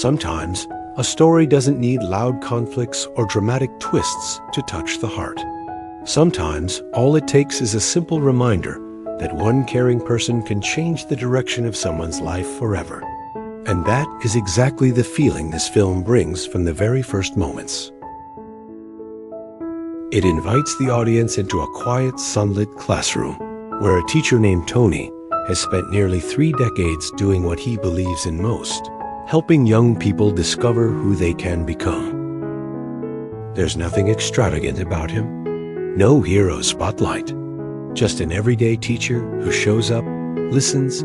Sometimes, a story doesn't need loud conflicts or dramatic twists to touch the heart. Sometimes, all it takes is a simple reminder that one caring person can change the direction of someone's life forever. And that is exactly the feeling this film brings from the very first moments. It invites the audience into a quiet, sunlit classroom, where a teacher named Tony has spent nearly 3 decades doing what he believes in most, helping young people discover who they can become. There's nothing extravagant about him, no hero spotlight, just an everyday teacher who shows up, listens,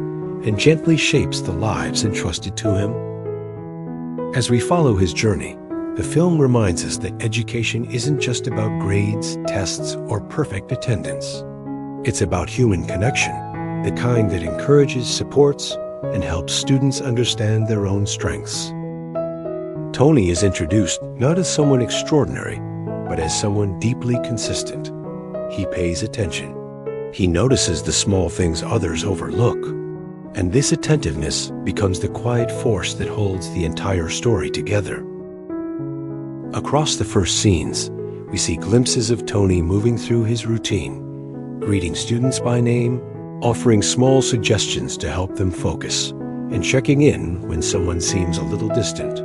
and gently shapes the lives entrusted to him. As we follow his journey, the film reminds us that education isn't just about grades, tests, or perfect attendance. It's about human connection, the kind that encourages, supports, and helps students understand their own strengths. Tony is introduced not as someone extraordinary, but as someone deeply consistent. He pays attention. He notices the small things others overlook. And this attentiveness becomes the quiet force that holds the entire story together. Across the first scenes, we see glimpses of Tony moving through his routine, greeting students by name, offering small suggestions to help them focus, and checking in when someone seems a little distant.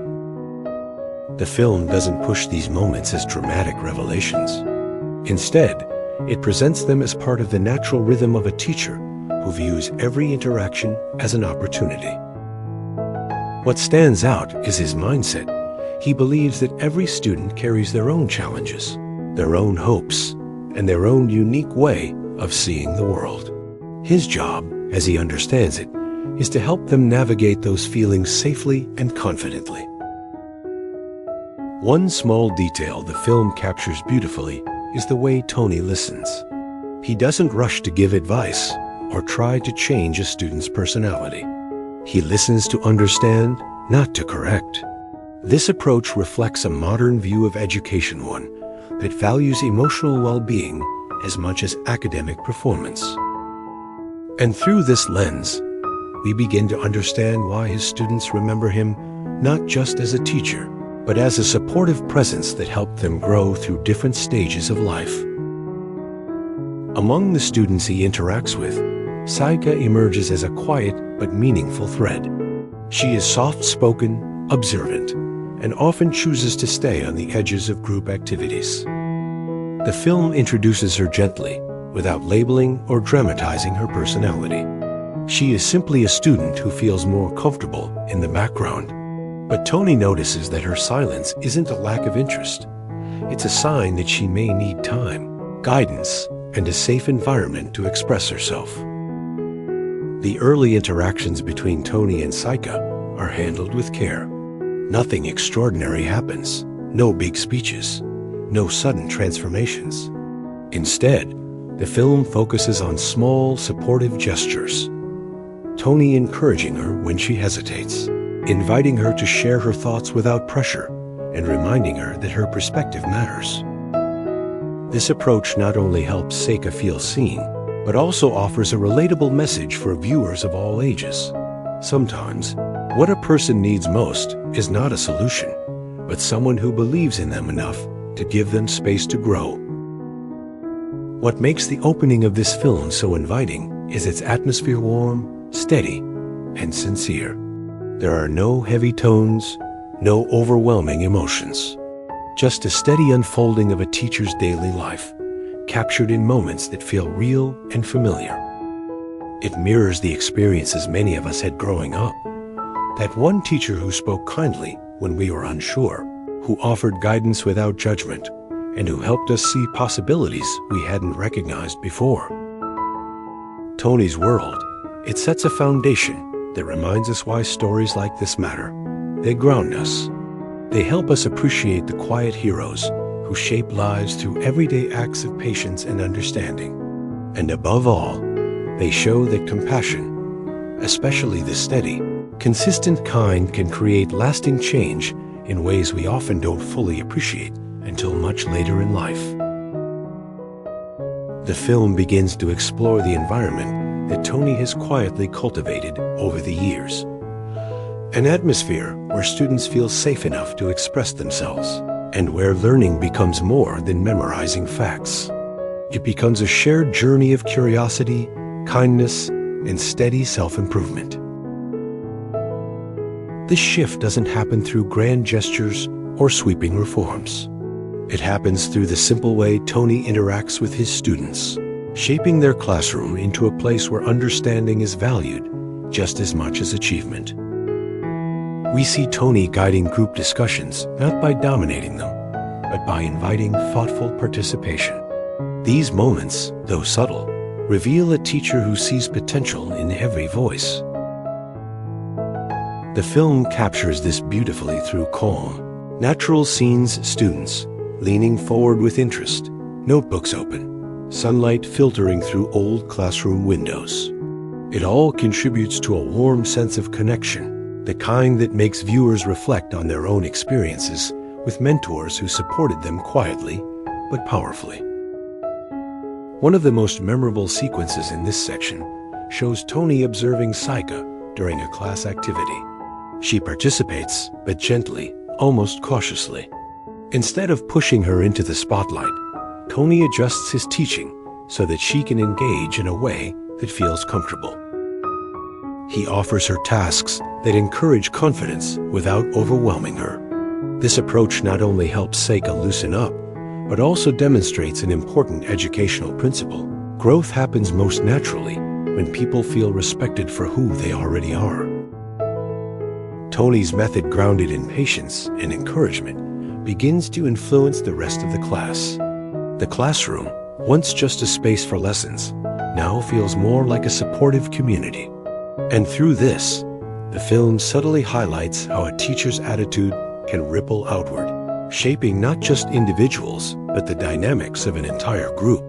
The film doesn't push these moments as dramatic revelations. Instead, it presents them as part of the natural rhythm of a teacher who views every interaction as an opportunity. What stands out is his mindset. He believes that every student carries their own challenges, their own hopes, and their own unique way of seeing the world. His job, as he understands it, is to help them navigate those feelings safely and confidently. One small detail the film captures beautifully is the way Tony listens. He doesn't rush to give advice or try to change a student's personality. He listens to understand, not to correct. This approach reflects a modern view of education, one that values emotional well-being as much as academic performance. And through this lens, we begin to understand why his students remember him not just as a teacher, but as a supportive presence that helped them grow through different stages of life. Among the students he interacts with, Saika emerges as a quiet but meaningful thread. She is soft-spoken, observant, and often chooses to stay on the edges of group activities. The film introduces her gently, without labeling or dramatizing her personality. She is simply a student who feels more comfortable in the background. But Tony notices that her silence isn't a lack of interest. It's a sign that she may need time, guidance, and a safe environment to express herself. The early interactions between Tony and Saika are handled with care. Nothing extraordinary happens, no big speeches, no sudden transformations. Instead, the film focuses on small, supportive gestures. Tony encouraging her when she hesitates, inviting her to share her thoughts without pressure, and reminding her that her perspective matters. This approach not only helps Saika feel seen, but also offers a relatable message for viewers of all ages. Sometimes, what a person needs most is not a solution, but someone who believes in them enough to give them space to grow. What makes the opening of this film so inviting is its atmosphere warm, steady, and sincere. There are no heavy tones, no overwhelming emotions. Just a steady unfolding of a teacher's daily life, captured in moments that feel real and familiar. It mirrors the experiences many of us had growing up. That one teacher who spoke kindly when we were unsure, who offered guidance without judgment, and who helped us see possibilities we hadn't recognized before. Tony's world, it sets a foundation that reminds us why stories like this matter. They ground us. They help us appreciate the quiet heroes who shape lives through everyday acts of patience and understanding. And above all, they show that compassion, especially the steady, consistent kind, can create lasting change in ways we often don't fully appreciate until much later in life. The film begins to explore the environment that Tony has quietly cultivated over the years. An atmosphere where students feel safe enough to express themselves, and where learning becomes more than memorizing facts. It becomes a shared journey of curiosity, kindness, and steady self-improvement. This shift doesn't happen through grand gestures or sweeping reforms. It happens through the simple way Tony interacts with his students, shaping their classroom into a place where understanding is valued just as much as achievement. We see Tony guiding group discussions not by dominating them, but by inviting thoughtful participation. These moments, though subtle, reveal a teacher who sees potential in every voice. The film captures this beautifully through calm, natural scenes, students leaning forward with interest, notebooks open, sunlight filtering through old classroom windows. It all contributes to a warm sense of connection, the kind that makes viewers reflect on their own experiences with mentors who supported them quietly but powerfully. One of the most memorable sequences in this section shows Tony observing Saika during a class activity. She participates, but gently, almost cautiously. Instead of pushing her into the spotlight, Tony adjusts his teaching so that she can engage in a way that feels comfortable. He offers her tasks that encourage confidence without overwhelming her. This approach not only helps Saika loosen up, but also demonstrates an important educational principle. Growth happens most naturally when people feel respected for who they already are. Tony's method, grounded in patience and encouragement, begins to influence the rest of the class. The classroom, once just a space for lessons, now feels more like a supportive community. And through this, the film subtly highlights how a teacher's attitude can ripple outward, shaping not just individuals, but the dynamics of an entire group.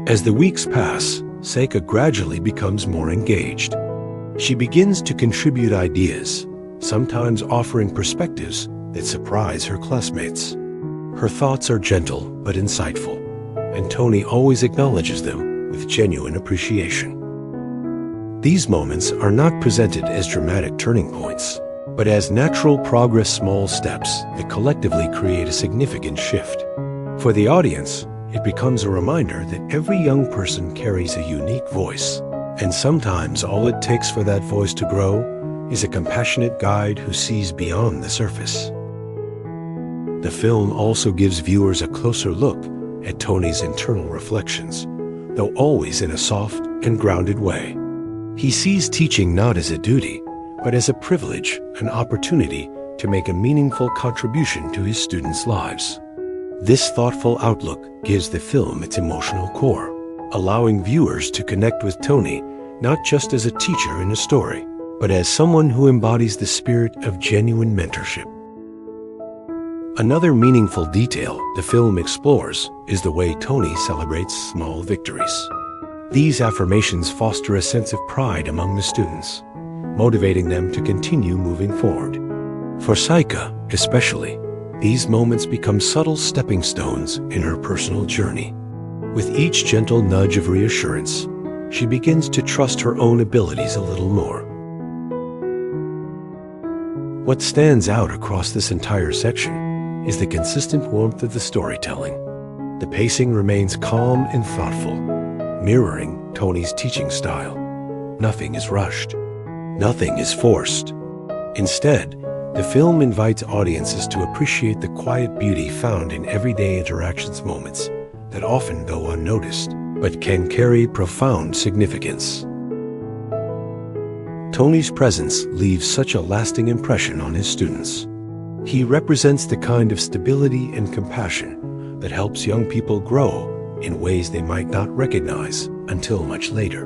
As the weeks pass, Saika gradually becomes more engaged. She begins to contribute ideas, sometimes offering perspectives that surprise her classmates. Her thoughts are gentle but insightful, and Tony always acknowledges them with genuine appreciation. These moments are not presented as dramatic turning points, but as natural progress, small steps that collectively create a significant shift. For the audience, it becomes a reminder that every young person carries a unique voice, and sometimes all it takes for that voice to grow is a compassionate guide who sees beyond the surface. The film also gives viewers a closer look at Tony's internal reflections, though always in a soft and grounded way. He sees teaching not as a duty, but as a privilege, an opportunity to make a meaningful contribution to his students' lives. This thoughtful outlook gives the film its emotional core, allowing viewers to connect with Tony not just as a teacher in a story, but as someone who embodies the spirit of genuine mentorship. Another meaningful detail the film explores is the way Tony celebrates small victories. These affirmations foster a sense of pride among the students, motivating them to continue moving forward. For Saika, especially, these moments become subtle stepping stones in her personal journey. With each gentle nudge of reassurance, she begins to trust her own abilities a little more. What stands out across this entire section is the consistent warmth of the storytelling. The pacing remains calm and thoughtful, mirroring Tony's teaching style. Nothing is rushed. Nothing is forced. Instead, the film invites audiences to appreciate the quiet beauty found in everyday interactions, moments that often go unnoticed, but can carry profound significance. Tony's presence leaves such a lasting impression on his students. He represents the kind of stability and compassion that helps young people grow in ways they might not recognize until much later.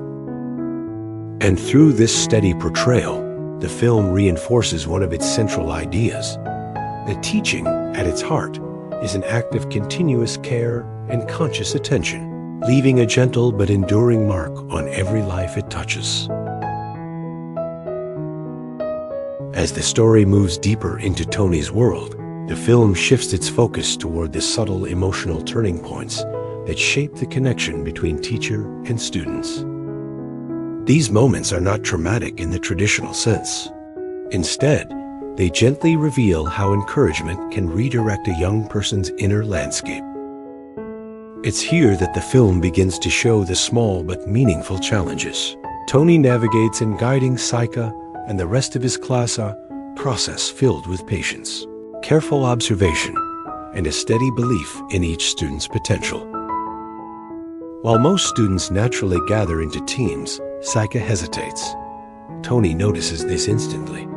And through this steady portrayal, the film reinforces one of its central ideas, that teaching, at its heart, is an act of continuous care and conscious attention, leaving a gentle but enduring mark on every life it touches. As the story moves deeper into Tony's world, the film shifts its focus toward the subtle emotional turning points that shape the connection between teacher and students. These moments are not traumatic in the traditional sense. Instead, they gently reveal how encouragement can redirect a young person's inner landscape. It's here that the film begins to show the small but meaningful challenges Tony navigates in guiding Saika and the rest of his class, a process filled with patience, careful observation, and a steady belief in each student's potential. While most students naturally gather into teams, Saika hesitates. Tony notices this instantly.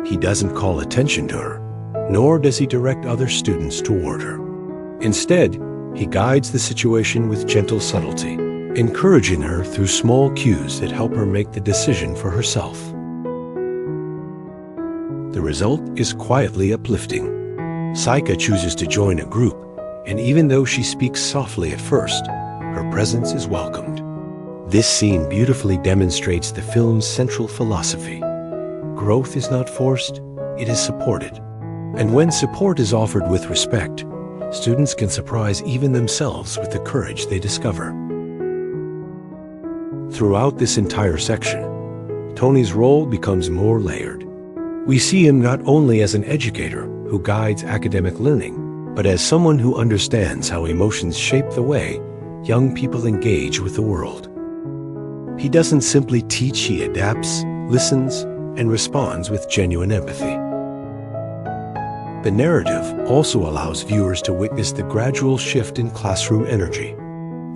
He doesn't call attention to her, nor does he direct other students toward her. Instead, he guides the situation with gentle subtlety, encouraging her through small cues that help her make the decision for herself. The result is quietly uplifting. Saika chooses to join a group, and even though she speaks softly at first, her presence is welcomed. This scene beautifully demonstrates the film's central philosophy. Growth is not forced, it is supported. And when support is offered with respect, students can surprise even themselves with the courage they discover. Throughout this entire section, Tony's role becomes more layered. We see him not only as an educator who guides academic learning, but as someone who understands how emotions shape the way young people engage with the world. He doesn't simply teach, he adapts, listens, and responds with genuine empathy. The narrative also allows viewers to witness the gradual shift in classroom energy.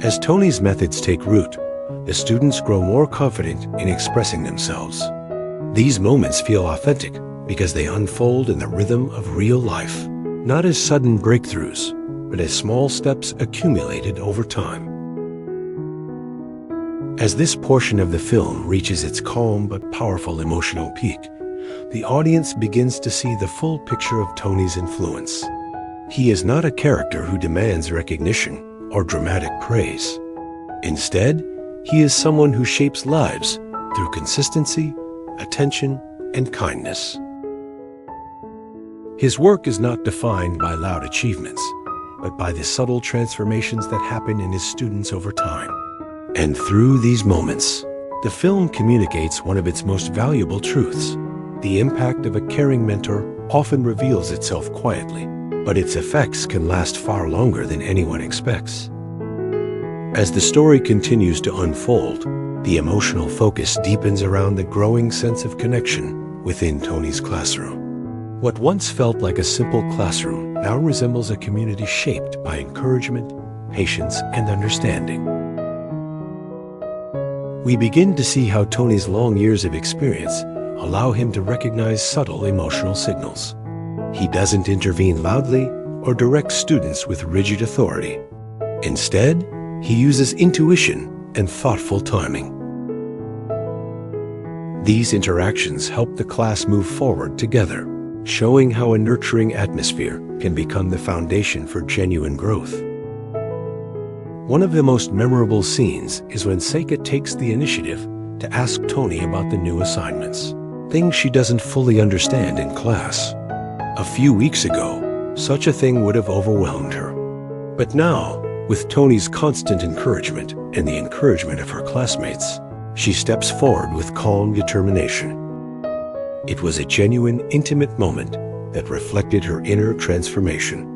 As Tony's methods take root, the students grow more confident in expressing themselves. These moments feel authentic because they unfold in the rhythm of real life, not as sudden breakthroughs, but as small steps accumulated over time. As this portion of the film reaches its calm but powerful emotional peak, the audience begins to see the full picture of Tony's influence. He is not a character who demands recognition or dramatic praise. Instead, he is someone who shapes lives through consistency, attention, and kindness. His work is not defined by loud achievements, but by the subtle transformations that happen in his students over time. And through these moments, the film communicates one of its most valuable truths. The impact of a caring mentor often reveals itself quietly, but its effects can last far longer than anyone expects. As the story continues to unfold, the emotional focus deepens around the growing sense of connection within Tony's classroom. What once felt like a simple classroom now resembles a community shaped by encouragement, patience, and understanding. We begin to see how Tony's long years of experience allow him to recognize subtle emotional signals. He doesn't intervene loudly or direct students with rigid authority. Instead, he uses intuition and thoughtful timing. These interactions help the class move forward together, showing how a nurturing atmosphere can become the foundation for genuine growth. One of the most memorable scenes is when Saika takes the initiative to ask Tony about the new assignments, things she doesn't fully understand in class. A few weeks ago, such a thing would have overwhelmed her. But now, with Tony's constant encouragement and the encouragement of her classmates, she steps forward with calm determination. It was a genuine, intimate moment that reflected her inner transformation.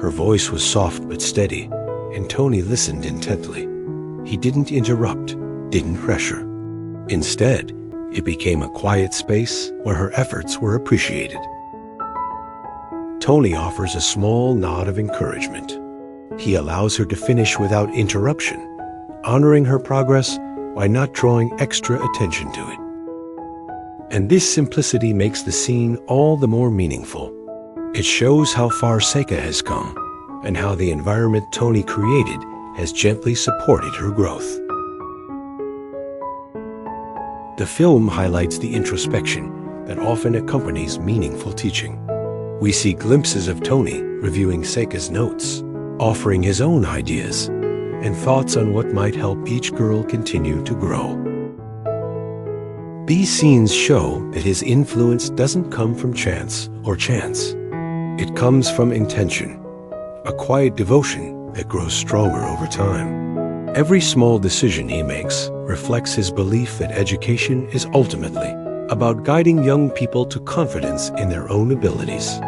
Her voice was soft but steady, and Tony listened intently. He didn't interrupt, didn't pressure. Instead, it became a quiet space where her efforts were appreciated. Tony offers a small nod of encouragement. He allows her to finish without interruption, honoring her progress while not drawing extra attention to it. And this simplicity makes the scene all the more meaningful. It shows how far Saika has come and how the environment Tony created has gently supported her growth. The film highlights the introspection that often accompanies meaningful teaching. We see glimpses of Tony reviewing Saika's notes, offering his own ideas and thoughts on what might help each girl continue to grow. These scenes show that his influence doesn't come from chance. It comes from intention, a quiet devotion that grows stronger over time. Every small decision he makes reflects his belief that education is ultimately about guiding young people to confidence in their own abilities.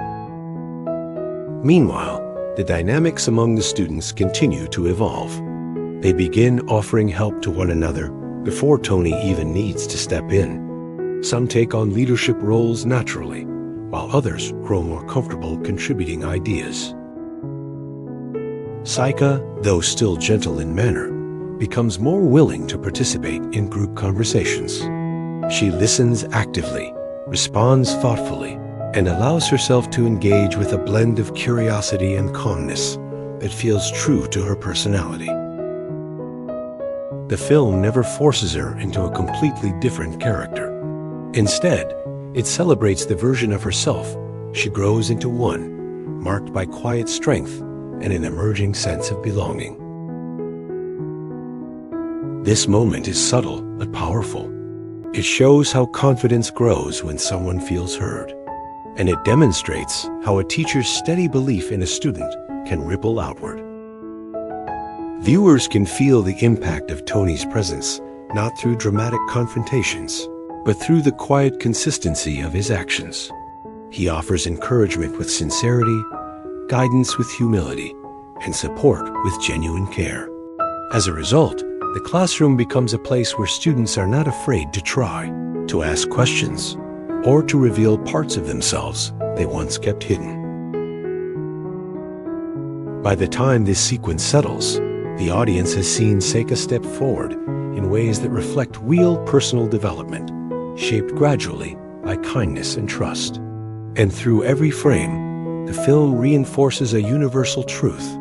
Meanwhile, the dynamics among the students continue to evolve. They begin offering help to one another before Tony even needs to step in. Some take on leadership roles naturally, while others grow more comfortable contributing ideas. Saika, though still gentle in manner, becomes more willing to participate in group conversations. She listens actively, responds thoughtfully, and allows herself to engage with a blend of curiosity and calmness that feels true to her personality. The film never forces her into a completely different character. Instead, it celebrates the version of herself she grows into, one marked by quiet strength and an emerging sense of belonging. This moment is subtle but powerful. It shows how confidence grows when someone feels heard, and it demonstrates how a teacher's steady belief in a student can ripple outward. Viewers can feel the impact of Tony's presence not through dramatic confrontations, but through the quiet consistency of his actions. He offers encouragement with sincerity, guidance with humility, and support with genuine care. As a result, the classroom becomes a place where students are not afraid to try, to ask questions, or to reveal parts of themselves they once kept hidden. By the time this sequence settles, the audience has seen Saika step forward in ways that reflect real personal development, shaped gradually by kindness and trust. And through every frame, the film reinforces a universal truth.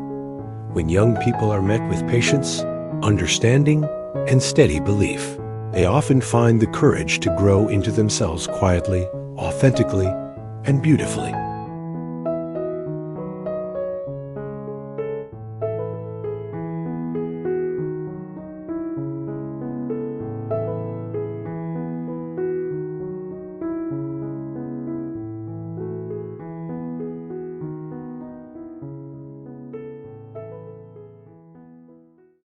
When young people are met with patience, understanding, and steady belief, they often find the courage to grow into themselves quietly, authentically, and beautifully.